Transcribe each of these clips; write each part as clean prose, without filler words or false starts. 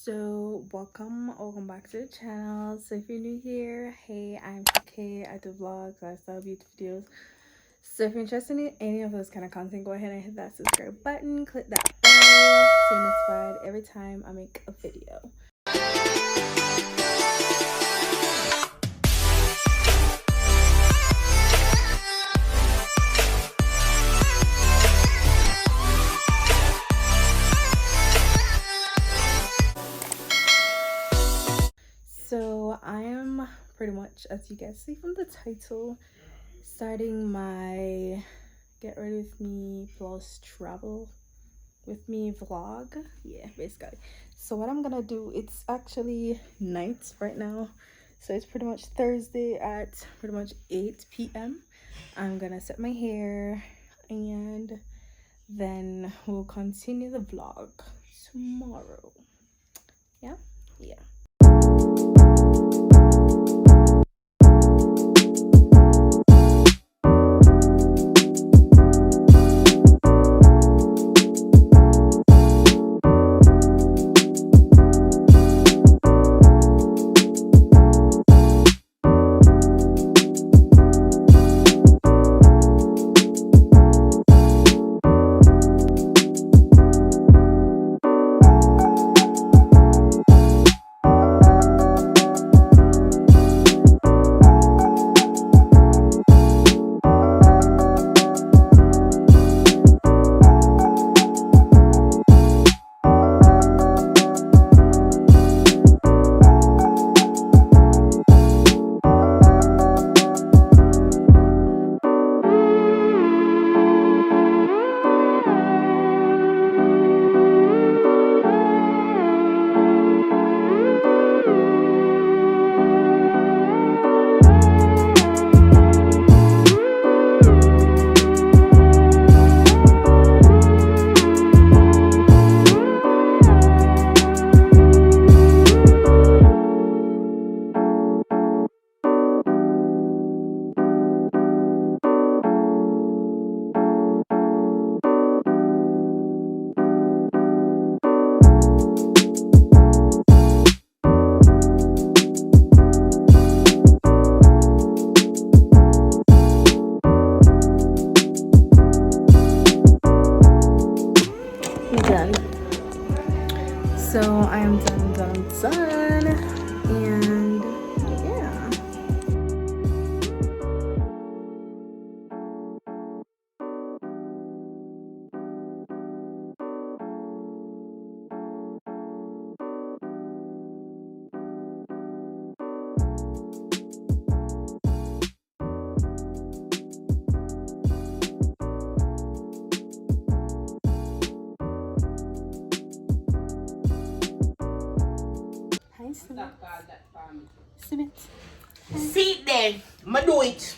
So welcome back to the channel. So if you're new here, hey, I'm Shakay. I do vlogs, lifestyle, beauty videos. So if you're interested in any of those kind of content, go ahead and hit that subscribe button, click that bell so you're notified every time I make a video. So I am pretty much, as you guys see from the title, starting my get ready with me plus travel with me vlog. Yeah, basically. So what I'm gonna do, it's actually night right now, so it's pretty much Thursday at pretty much 8 p.m. I'm gonna set my hair and then we'll continue the vlog tomorrow. Yeah. Done. So I am done, and yeah. Hi, Simit. Sit there, ma do it.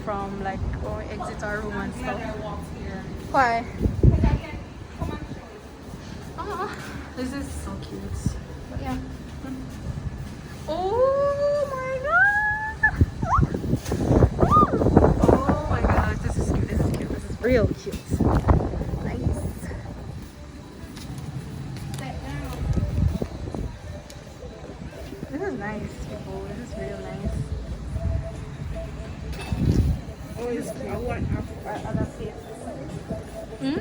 from like when we exit our room and stuff. Why? Oh, this is so cute. But yeah. Oh my god! Oh my god, this is cute, this is cute, this is real cute. Nice. This is nice, people. This is real nice. Oh, I want other places. Hmm?